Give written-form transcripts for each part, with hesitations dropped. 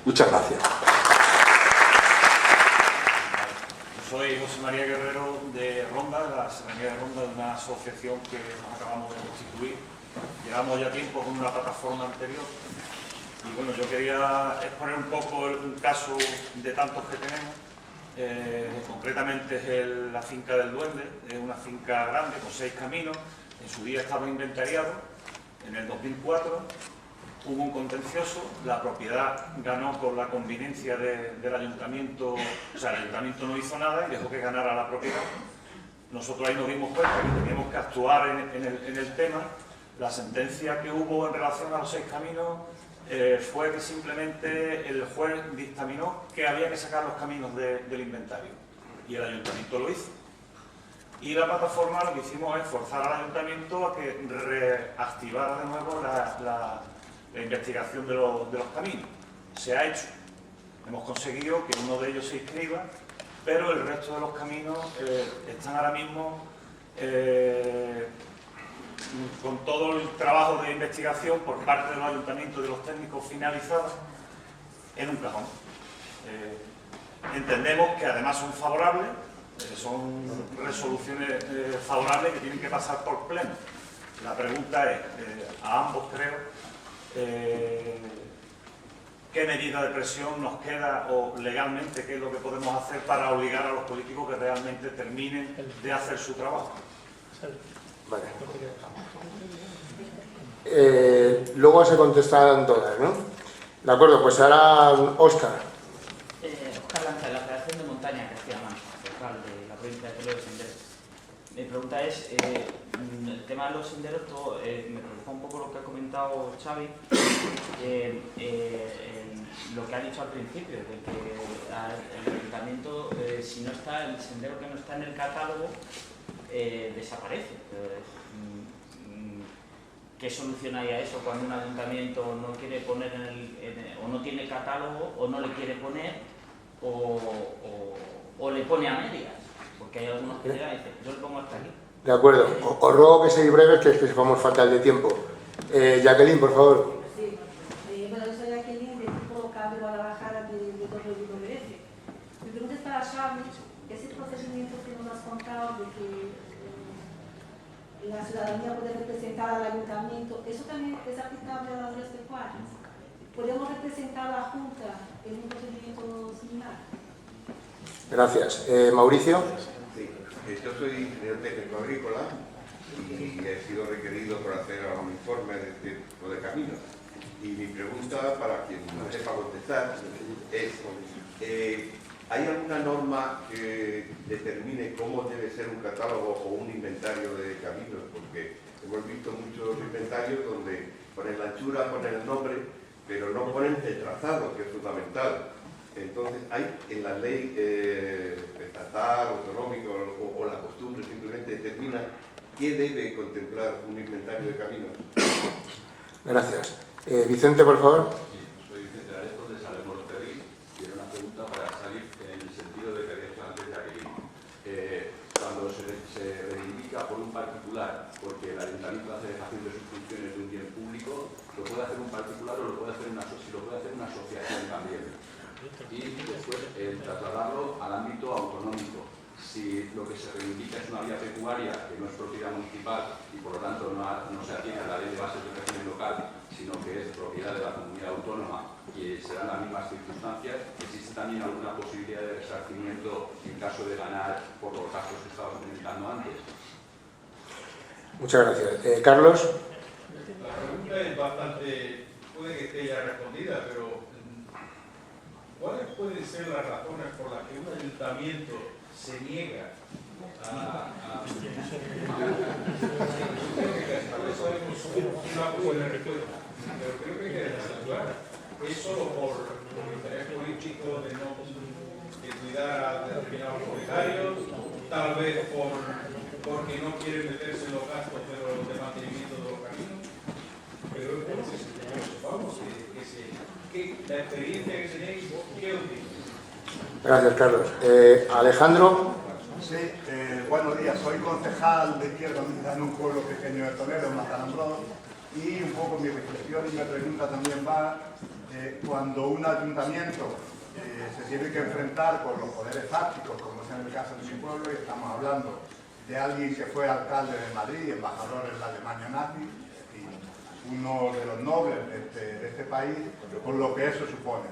Muchas gracias. Soy José María Guerrero de Ronda, de la Serranía de Ronda, de una asociación que nos acabamos de constituir. Llevamos ya tiempo con una plataforma anterior y bueno, yo quería exponer un poco un caso de tantos que tenemos. Concretamente es la finca del Duende, es una finca grande con 6 caminos. En su día estaba inventariado. En el 2004 hubo un contencioso, la propiedad ganó por la conveniencia del ayuntamiento, o sea, el ayuntamiento no hizo nada y dejó que ganara la propiedad. Nosotros ahí nos dimos cuenta que teníamos que actuar en el tema. La sentencia que hubo en relación a los 6 caminos fue que simplemente el juez dictaminó que había que sacar los caminos del inventario y el ayuntamiento lo hizo. Y la plataforma lo que hicimos es forzar al ayuntamiento a que reactivara de nuevo la investigación de los caminos. Se ha hecho. Hemos conseguido que uno de ellos se inscriba, pero el resto de los caminos están ahora mismo con todo el trabajo de investigación por parte de los ayuntamientos y de los técnicos finalizados en un cajón. Entendemos que además son favorables, son resoluciones favorables que tienen que pasar por pleno. La pregunta es, a ambos creo, ¿qué medida de presión nos queda o legalmente qué es lo que podemos hacer para obligar a los políticos que realmente terminen de hacer su trabajo? Vale. Luego se contestarán todas, ¿no? De acuerdo, pues ahora Óscar. Óscar Lanza, de la Federación de Montaña Castilla-Mancha, central de la provincia de Toledo de Senderos. Mi pregunta es, el tema de los senderos, me preocupa un poco lo que ha comentado Xavi, lo que ha dicho al principio, de que el ayuntamiento, si no está, el sendero que no está en el catálogo, desaparece. ¿Qué solución hay a eso cuando un ayuntamiento no quiere poner o no tiene catálogo, o no le quiere poner, o le pone a medias? Porque hay algunos que llegan y dicen, yo le pongo hasta aquí. De acuerdo. Os ruego que seáis breves, que es que vamos fatal de tiempo. Jacqueline, por favor. Sí. Bueno, yo soy Jacqueline, del grupo Cambio Guadalajara de Torre de Grecia. Mi pregunta es para Xavi. Ese procedimiento que nos has contado de que la ciudadanía puede representar al ayuntamiento, ¿eso también es aplicable a las agropecuarias? ¿Podemos representar a la Junta en un procedimiento similar? Gracias. Mauricio. Sí, yo soy ingeniero técnico agrícola y he sido requerido por hacer algún informe de este tipo de caminos. Y mi pregunta, para quien no sepa contestar, es ¿hay alguna norma que determine cómo debe ser un catálogo o un inventario de caminos? Porque hemos visto muchos inventarios donde ponen la anchura, ponen el nombre, pero no ponen el trazado, que es fundamental. Entonces, ¿hay en la ley estatal, autonómica o la costumbre simplemente determina qué debe contemplar un inventario de caminos? Gracias. Vicente, por favor. Soy Vicente Aresto de Salemos Ferri. Tiene una pregunta para salir en el sentido de que había hecho antes Jacqueline. Cuando se reivindica por un particular, porque el ayuntamiento hace dejación de sus funciones de un bien público, lo puede hacer un particular o lo puede hacer una asociación también. Y después trasladarlo al ámbito autonómico. Si lo que se reivindica es una vía pecuaria que no es propiedad municipal y por lo tanto no se atiene a la ley de bases de régimen local, sino que es propiedad de la comunidad autónoma y serán las mismas circunstancias, existe también alguna posibilidad de resarcimiento en caso de ganar por los gastos que estábamos comentando antes. Muchas gracias. Carlos. La pregunta es bastante, puede que esté ya respondida, pero ¿cuáles pueden ser las razones por las que un ayuntamiento se niega a pero creo que hay que dejarla clara? ¿Es solo por interés político de no cuidar a determinados propietarios? Tal vez porque no quieren meterse en los gastos de mantenimiento de los caminos, pero es porque sepamos que la experiencia que tenéis, ¿qué os dice? Gracias, Carlos. Alejandro. Sí, buenos días. Soy concejal de Izquierda Unida en un pueblo pequeño de Toledo, Mazarambros. Y un poco mi reflexión y mi pregunta también va, cuando un ayuntamiento se tiene que enfrentar con los poderes fácticos, como es en el caso de mi pueblo, y estamos hablando de alguien que fue alcalde de Madrid, embajador en la Alemania nazi, y uno de los nobles de este país, con lo que eso supone.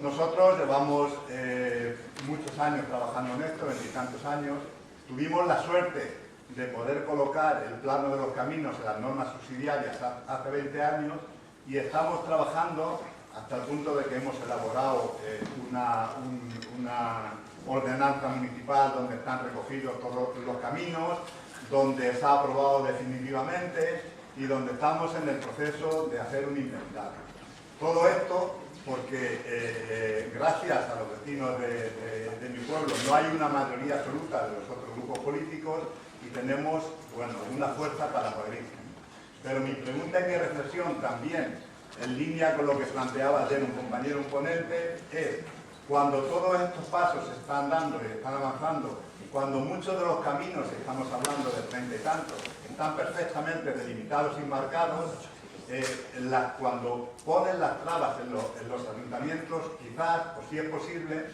Nosotros llevamos muchos años trabajando en esto, 20 y tantos años. Tuvimos la suerte de poder colocar el plano de los caminos en las normas subsidiarias hace 20 años y estamos trabajando hasta el punto de que hemos elaborado una ordenanza municipal donde están recogidos todos los caminos, donde se ha aprobado definitivamente y donde estamos en el proceso de hacer un inventario. Todo esto porque gracias a los vecinos de mi pueblo no hay una mayoría absoluta de los otros grupos políticos y tenemos, bueno, una fuerza para poder ir. Pero mi pregunta y mi reflexión también, en línea con lo que planteaba ayer un compañero, un ponente, es cuando todos estos pasos se están dando y están avanzando, cuando muchos de los caminos, estamos hablando de 30 y tantos, están perfectamente delimitados y marcados, cuando ponen las trabas en los ayuntamientos, quizás, o si es posible,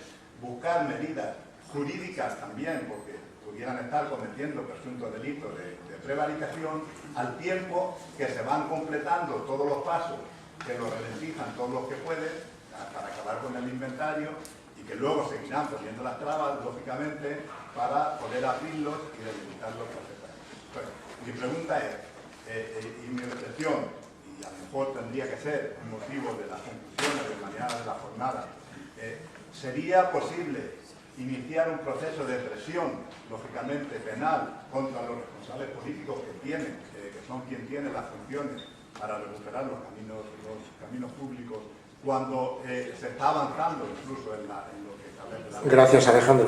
buscar medidas jurídicas también, porque pudieran estar cometiendo presuntos delitos de prevaricación, al tiempo que se van completando todos los pasos, que lo ralentizan todos los que pueden, para acabar con el inventario, y que luego seguirán poniendo las trabas, lógicamente, para poder abrirlos y delimitarlos perfectamente. Entonces, mi pregunta es, y mi reflexión, y a lo mejor tendría que ser un motivo de las conclusiones de mañana de la jornada, ¿sería posible iniciar un proceso de presión, lógicamente penal, contra los responsables políticos que son quien tiene las funciones para recuperar los caminos públicos, cuando se está avanzando incluso en lo que establece la ley? Gracias, Alejandro.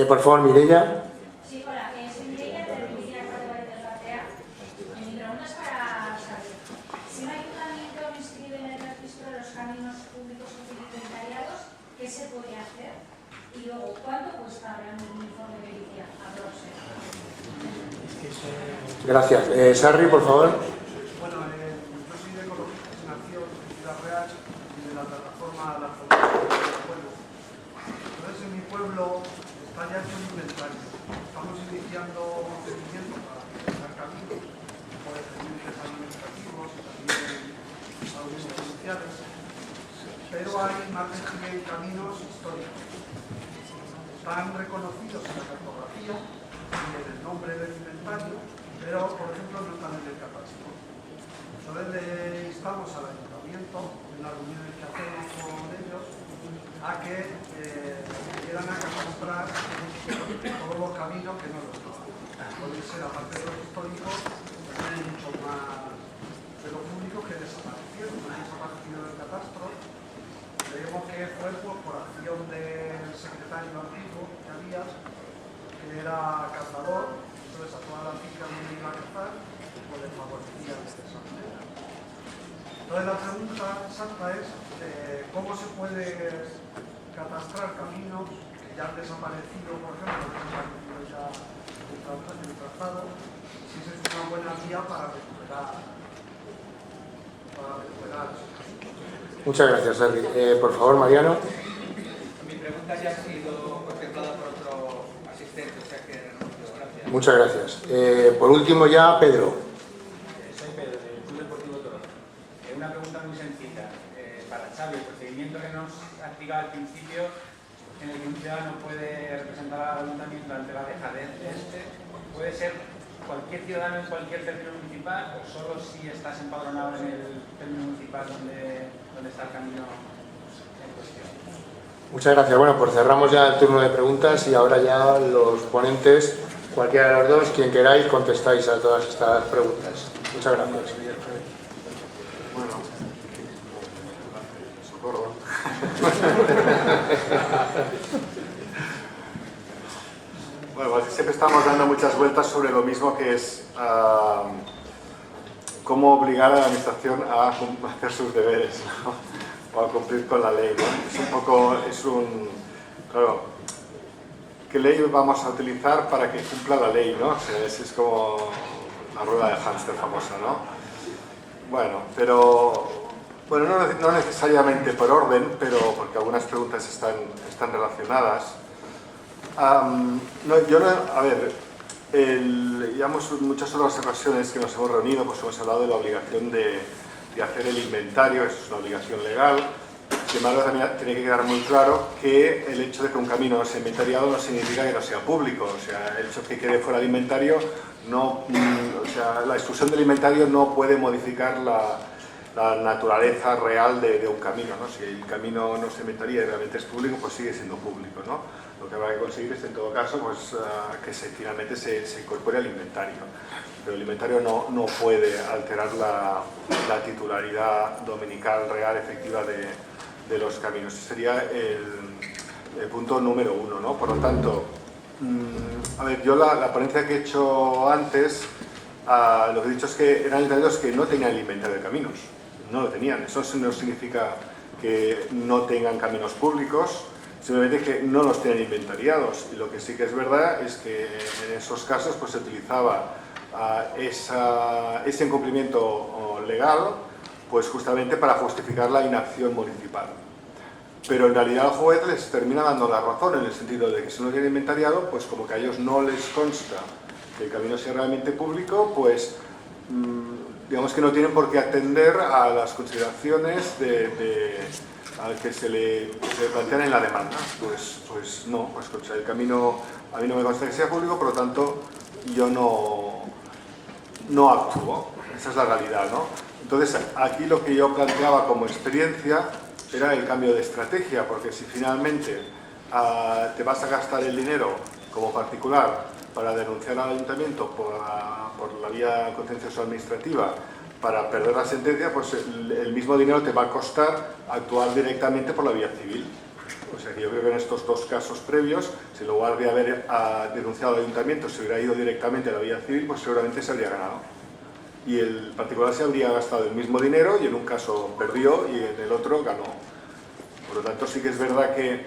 Por favor, Mireia. Sí, hola, soy Mireia de Mireia Córdoba de Platea. Mi pregunta es para saber si un ayuntamiento no inscribe en el registro de los caminos públicos inventariados, ¿qué se puede hacer? Y luego, ¿cuánto cuesta realmente un informe de pericia? Gracias. Sarri, por favor. Bueno, yo soy de Ecologistas en Acción, de Ciudad Real, y de la plataforma La Frontera del Pueblo. Entonces, en mi pueblo está ya hecho un inventario. Estamos iniciando un procedimiento para realizar caminos, por expedientes administrativos y también algunos judiciales, pero hay más de 100 caminos históricos. Están reconocidos en la cartografía y en el nombre del inventario, pero, por ejemplo, no están en el catastro. Entonces le instamos al ayuntamiento, en las reuniones que hacemos con ellos, a que quieran a catastrar todos los caminos que no los toman. Puede ser, aparte de los históricos, también hay mucho más de los públicos que desaparecieron, han desaparecido del catastro. Creemos que fue por acción del secretario antiguo que había, que era cazador, entonces a todas las fincas donde iba a cazar, pues les favorecía de esa manera. Entonces la pregunta exacta es cómo se puede catastrar caminos que ya han desaparecido, por ejemplo, ya el trazado, si esa es una buena vía para recuperar esos caminos. Muchas gracias, Sarri. Por favor, Mariano. Mi pregunta ya ha sido contemplada por otro asistente, o sea que renuncio. Gracias. Muchas gracias. Por último ya, Pedro. Soy Pedro, del Club Deportivo Toro. Una pregunta muy sencilla. Para Xavi, el procedimiento que nos ha explicado al principio, en el que un ciudadano puede representar al ayuntamiento ante la dejadez de puede ser cualquier ciudadano en cualquier término municipal o solo si estás empadronado en el término municipal donde está el camino en cuestión. Muchas gracias. Bueno, pues cerramos ya el turno de preguntas y ahora ya los ponentes, cualquiera de los dos, quien queráis, contestáis a todas estas preguntas. Muchas gracias. Bueno, socorro. Bueno, pues siempre estamos dando muchas vueltas sobre lo mismo, que es cómo obligar a la administración a hacer sus deberes, ¿no? O a cumplir con la ley, ¿no? Claro, ¿qué ley vamos a utilizar para que cumpla la ley, ¿no? O sea, es como la rueda de hámster famosa, ¿no? Bueno, pero... Bueno, no necesariamente por orden, pero porque algunas preguntas están relacionadas. A ver, digamos, muchas otras ocasiones que nos hemos reunido, pues hemos hablado de la obligación de hacer el inventario, eso es una obligación legal. Sin embargo, también tiene que quedar muy claro que el hecho de que un camino no sea inventariado no significa que no sea público. O sea, el hecho de que quede fuera del inventario, la exclusión del inventario no puede modificar la naturaleza real de un camino, ¿no? Si el camino no se inventaría y realmente es público, pues sigue siendo público, ¿no? Lo que habrá que conseguir es, en todo caso, pues, que finalmente se incorpore al inventario. Pero el inventario no puede alterar la titularidad dominical real, efectiva de los caminos. Ese sería el punto número 1, ¿no? Por lo tanto, a ver, yo la ponencia que he hecho antes, lo que he dicho es que eran ayuntamientos que no tenían el inventario de caminos. No lo tenían. Eso no significa que no tengan caminos públicos, simplemente que no los tienen inventariados. Y lo que sí que es verdad es que en esos casos pues, se utilizaba ese incumplimiento legal pues justamente para justificar la inacción municipal. Pero en realidad el juez les termina dando la razón en el sentido de que si no lo tienen inventariado, pues como que a ellos no les consta que el camino sea realmente público, pues digamos que no tienen por qué atender a las consideraciones al que se le plantean en la demanda. Pues no, pues el camino a mí no me consta que sea público, por lo tanto yo no actúo. Esa es la realidad, ¿no? Entonces aquí lo que yo planteaba como experiencia era el cambio de estrategia, porque si finalmente te vas a gastar el dinero como particular para denunciar al ayuntamiento por la vía contencioso administrativa para perder la sentencia, pues el mismo dinero te va a costar actuar directamente por la vía civil. O sea que yo creo que en estos dos casos previos, si en lugar de haber denunciado al ayuntamiento se hubiera ido directamente a la vía civil, pues seguramente se habría ganado. Y el particular se habría gastado el mismo dinero y en un caso perdió y en el otro ganó. Por lo tanto, sí que es verdad que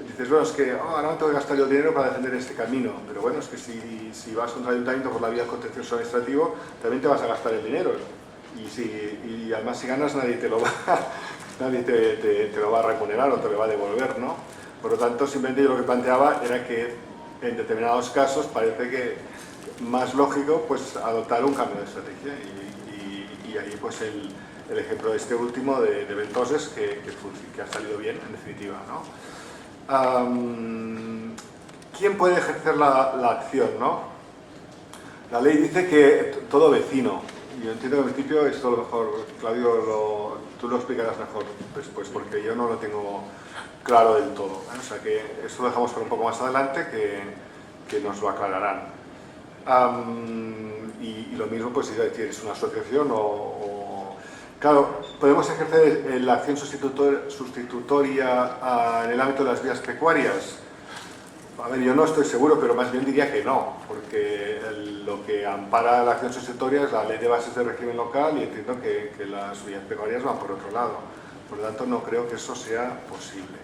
dices, bueno, es que ahora no tengo que gastar yo el dinero para defender este camino, pero bueno, es que si vas contra el ayuntamiento por la vía contencioso administrativo, también te vas a gastar el dinero. Y además si ganas nadie te lo va a remunerar o te lo va a devolver, ¿no? Por lo tanto, simplemente yo lo que planteaba era que en determinados casos parece que más lógico pues adoptar un cambio de estrategia y ahí pues el ejemplo de este último de Ventoses que ha salido bien en definitiva, ¿no? ¿Quién puede ejercer la acción, no? La ley dice que todo vecino. Yo entiendo que en principio esto a lo mejor, Claudio, tú lo explicarás mejor después, porque yo no lo tengo claro del todo, ¿eh? O sea que esto lo dejamos para un poco más adelante, que nos lo aclararán. Y lo mismo, pues si tienes una asociación Claro, podemos ejercer la acción sustitutoria en el ámbito de las vías pecuarias. A ver, yo no estoy seguro, pero más bien diría que no, porque lo que ampara la acción sustitutoria es la ley de bases de régimen local y entiendo que las vías pecuarias van por otro lado. Por lo tanto, no creo que eso sea posible.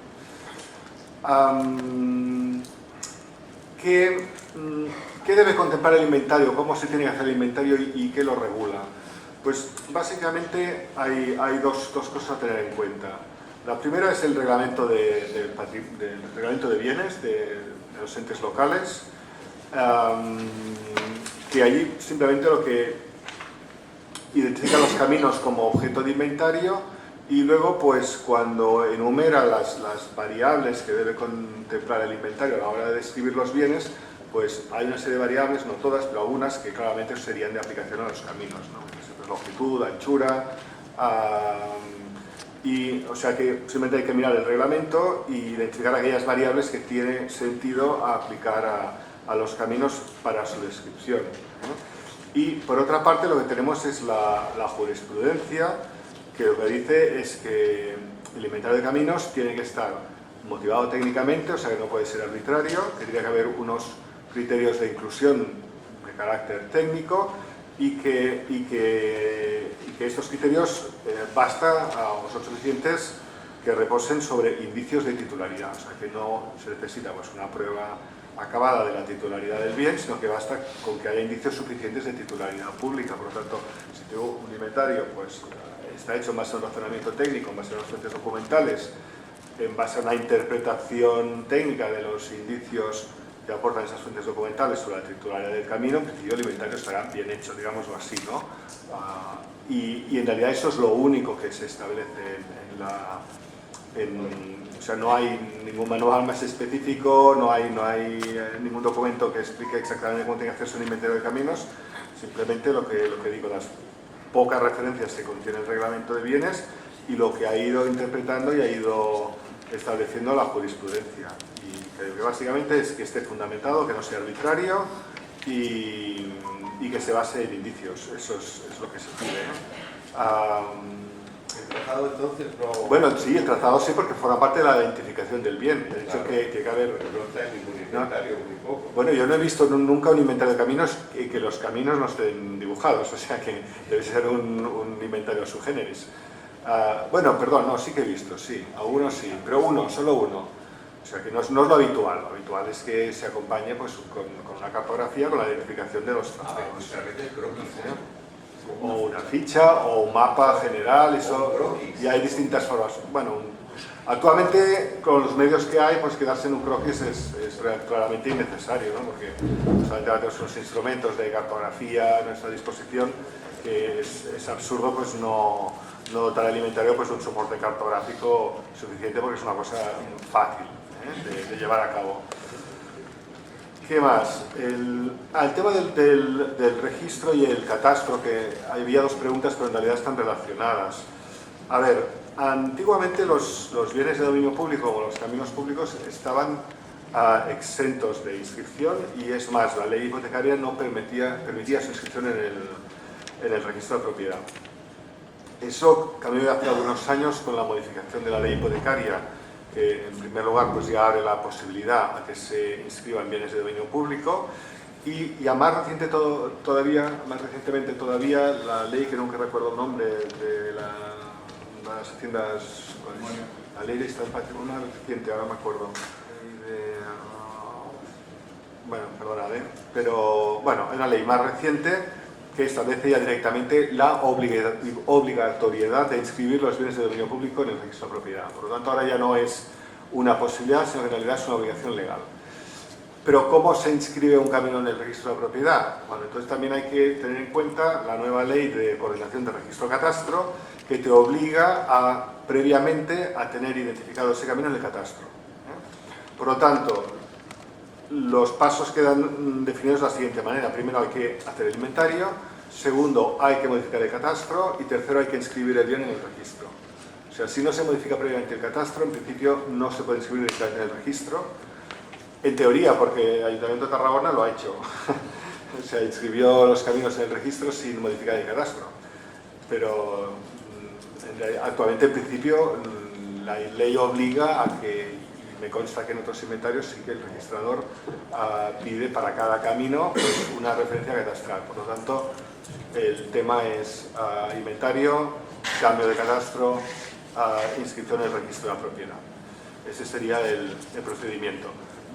¿Qué debe contemplar el inventario? ¿Cómo se tiene que hacer el inventario y qué lo regula? Pues básicamente hay dos cosas a tener en cuenta. La primera es el reglamento de bienes de los entes locales, que allí simplemente lo que identifica los caminos como objeto de inventario y luego pues cuando enumera las variables que debe contemplar el inventario a la hora de describir los bienes, pues hay una serie de variables, no todas, pero algunas que claramente serían de aplicación a los caminos, ¿no? Longitud, anchura, y o sea que simplemente hay que mirar el reglamento y identificar aquellas variables que tiene sentido aplicar a los caminos para su descripción, ¿no? Y por otra parte lo que tenemos es la jurisprudencia, que lo que dice es que el inventario de caminos tiene que estar motivado técnicamente, o sea que no puede ser arbitrario, que tiene que haber unos criterios de inclusión de carácter técnico y que estos criterios basta o son suficientes que reposen sobre indicios de titularidad, o sea que no se necesita pues, una prueba acabada de la titularidad del bien, sino que basta con que haya indicios suficientes de titularidad pública. Por lo tanto, si tengo un inventario, pues está hecho en base a un razonamiento técnico, en base a unas fuentes documentales, en base a una interpretación técnica de los indicios que aportan esas fuentes documentales sobre la titularidad del camino, en principio el inventario estará bien hecho, digámoslo así, ¿no? Y en realidad eso es lo único que se establece o sea, no hay ningún manual más específico, no hay ningún documento que explique exactamente cómo tiene que hacerse un inventario de caminos, simplemente lo que digo, las pocas referencias que contiene el reglamento de bienes y lo que ha ido interpretando y ha ido estableciendo la jurisprudencia. Y creo que básicamente es que esté fundamentado, que no sea arbitrario y que se base en indicios. Eso es lo que se pide. ¿El trazado entonces no...? Bueno, sí, el trazado sí, porque forma parte de la identificación del bien. De hecho, claro, que tiene que haber... Pero no está en ningún inventario, muy poco. Bueno, yo no he visto nunca un inventario de caminos y que los caminos no estén dibujados, o sea que debe ser un inventario su generis. Bueno, perdón, no, sí que he visto, sí, algunos sí, pero solo uno. O sea que no es lo habitual. Lo habitual es que se acompañe pues, con una cartografía, con la identificación de los trazados. O una ficha o un mapa general, eso, y hay distintas formas. Bueno, actualmente con los medios que hay, pues quedarse en un croquis es claramente innecesario, ¿no? Porque solamente tenemos unos instrumentos de cartografía a nuestra disposición, que es absurdo pues no dotar al inventario pues un soporte cartográfico suficiente, porque es una cosa fácil de llevar a cabo. ¿Qué más? El tema del registro y el catastro, que había dos preguntas, pero en realidad están relacionadas. A ver, antiguamente los bienes de dominio público o los caminos públicos estaban exentos de inscripción, y es más, la ley hipotecaria no permitía su inscripción en el registro de propiedad. Eso cambió hace algunos años con la modificación de la ley hipotecaria, que en primer lugar pues ya abre la posibilidad a que se inscriban bienes de dominio público, y a más recientemente todavía, la ley que nunca recuerdo el nombre de las haciendas, la ley de estado patrimonial reciente, ahora me acuerdo, bueno, perdonad, pero bueno, es una ley más reciente que establece ya directamente la obligatoriedad de inscribir los bienes de dominio público en el registro de propiedad. Por lo tanto, ahora ya no es una posibilidad, sino que en realidad es una obligación legal. Pero ¿cómo se inscribe un camino en el registro de propiedad? Bueno, entonces también hay que tener en cuenta la nueva ley de coordinación de registro catastro, que te obliga previamente a tener identificado ese camino en el catastro. Por lo tanto, los pasos quedan definidos de la siguiente manera. Primero hay que hacer el inventario, segundo hay que modificar el catastro, y tercero hay que inscribir el bien en el registro. O sea, si no se modifica previamente el catastro, en principio no se puede inscribir directamente en el registro. En teoría, porque el Ayuntamiento de Tarragona lo ha hecho. O sea, inscribió los caminos en el registro sin modificar el catastro. Pero actualmente, en principio, la ley obliga a que, me consta que en otros inventarios sí que el registrador pide para cada camino pues, una referencia catastral. Por lo tanto, el tema es inventario, cambio de catastro, inscripción en el registro de la propiedad. Ese sería el procedimiento.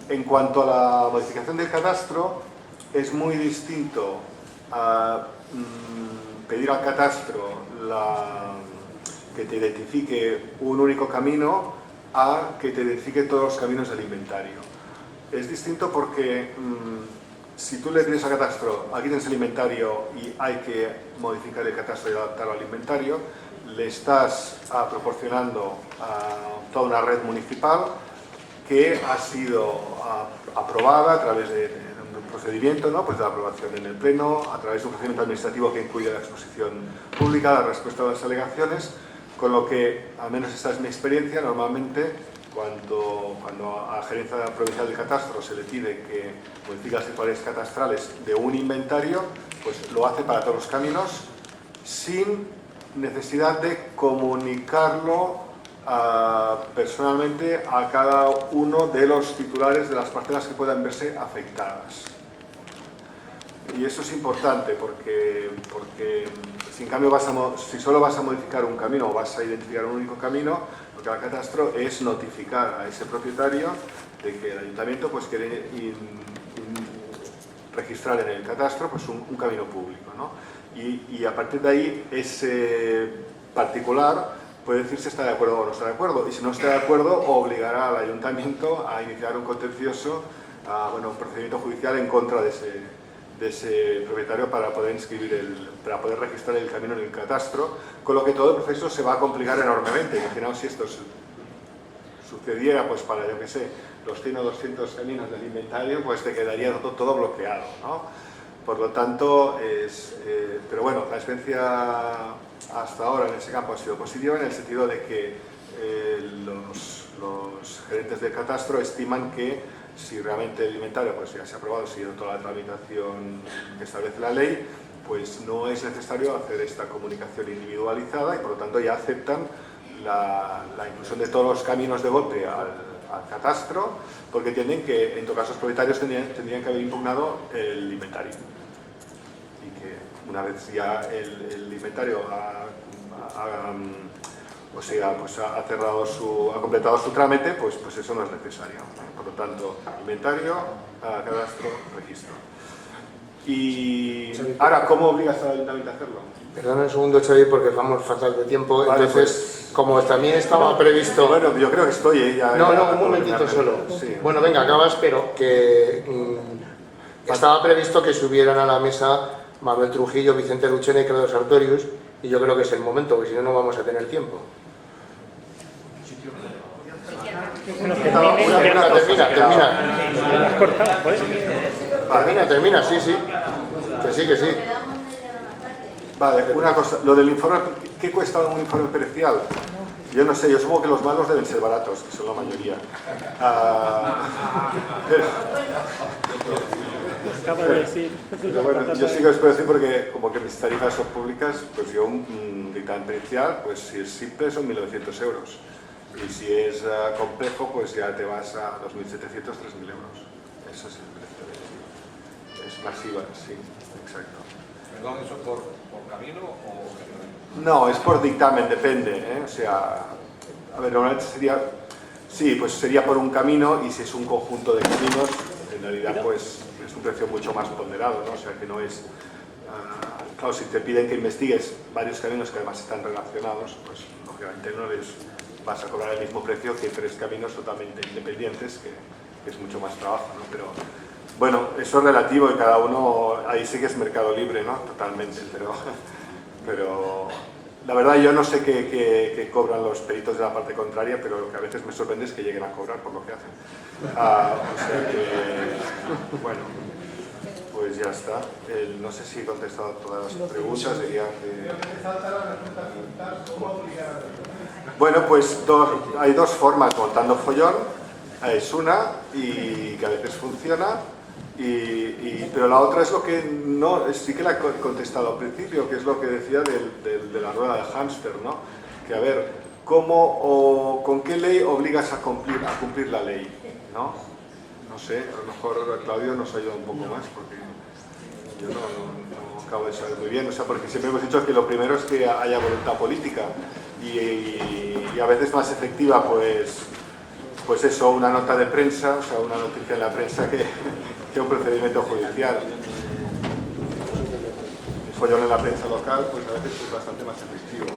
En cuanto a la modificación del catastro, es muy distinto a pedir al catastro que te identifique un único camino a que te identifique todos los caminos del inventario. Es distinto porque si tú le pides al catastro, aquí tienes el inventario y hay que modificar el catastro y adaptarlo al inventario, le estás proporcionando toda una red municipal que ha sido aprobada a través de un procedimiento, ¿no? Pues de la aprobación en el Pleno, a través de un procedimiento administrativo que incluye la exposición pública, la respuesta a las alegaciones, con lo que, al menos esta es mi experiencia, normalmente cuando a la Gerencia Provincial del Catastro se le pide que modifique las titularidades catastrales de un inventario, pues lo hace para todos los caminos sin necesidad de comunicarlo personalmente a cada uno de los titulares de las parcelas que puedan verse afectadas. Y eso es importante porque si en cambio si solo vas a modificar un camino o vas a identificar un único camino, lo otorgar catastro es notificar a ese propietario de que el ayuntamiento pues quiere registrar en el catastro pues un camino público, ¿no? Y a partir de ahí ese particular puede decir si está de acuerdo o no está de acuerdo, y si no está de acuerdo obligará al ayuntamiento a iniciar un contencioso, un procedimiento judicial en contra de ese propietario para poder para poder registrar el camino en el catastro, con lo que todo el proceso se va a complicar enormemente. Imaginaos si esto sucediera pues para, yo que sé, los 100 o 200 caminos del inventario, pues te quedaría todo bloqueado, ¿no? Por lo tanto, pero bueno, la experiencia hasta ahora en ese campo ha sido positiva, en el sentido de que los gerentes de catastro estiman que si realmente el inventario pues ya se ha aprobado siguiendo toda la tramitación que establece la ley, pues no es necesario hacer esta comunicación individualizada y por lo tanto ya aceptan la inclusión de todos los caminos de golpe al catastro, porque entienden que en todo caso los propietarios tendrían que haber impugnado el inventario, y que una vez ya el inventario ha completado su trámite, pues eso no es necesario. Por lo tanto, inventario, cadastro, registro. Y ahora, ¿cómo obligas al ayuntamiento a hacerlo? Perdona un segundo, Xavi, porque vamos fatal de tiempo. Vale, entonces, como también estaba previsto... Bueno, yo creo que estoy ya... No, un momentito solo. Sí. Bueno, venga, acabas, pero que estaba previsto que subieran a la mesa Manuel Trujillo, Vicente Luchena y Credo Sartorius, y yo creo que es el momento, porque si no, no vamos a tener tiempo. Termina, sí. Que sí. Vale, una cosa, lo del informe, ¿qué cuesta un informe pericial? Yo no sé, yo supongo que los malos deben ser baratos, que son la mayoría. Pero bueno, yo sí que os puedo decir porque como que mis tarifas son públicas, pues yo un dictamen pericial, pues si es simple son 1.900 euros. Y si es complejo, pues ya te vas a 2.700, 3.000 euros. Eso es el precio de es masiva, sí, exacto. ¿Perdón, eso por camino o...? No, es por dictamen, depende, ¿eh? O sea, a ver, normalmente sería... Sí, pues sería por un camino, y si es un conjunto de caminos, en realidad pues es un precio mucho más ponderado, ¿no? O sea, que no es... claro, si te piden que investigues varios caminos que además están relacionados, pues lógicamente no les vas a cobrar el mismo precio que 3 caminos totalmente independientes, que es mucho más trabajo, ¿no? Pero bueno, eso es relativo y cada uno, ahí sí que es mercado libre, ¿no? Totalmente, pero la verdad yo no sé qué cobran los peritos de la parte contraria, pero lo que a veces me sorprende es que lleguen a cobrar por lo que hacen. O sea que, bueno, pues ya está. No sé si he contestado todas las preguntas, diría que... Bueno, pues hay dos formas, montando follón, es una, y que a veces funciona, pero la otra es lo que no, sí que la he contestado al principio, que es lo que decía de la rueda de hámster, ¿no? Que a ver, ¿cómo o con qué ley obligas a cumplir la ley? ¿No? No sé, a lo mejor Claudio nos ayuda un poco más, porque yo no acabo de saber muy bien, o sea, porque siempre hemos dicho que lo primero es que haya voluntad política, y a veces más efectiva, pues eso, una nota de prensa, o sea, una noticia en la prensa que un procedimiento judicial. El follón en la prensa local, pues a veces es bastante más efectivo.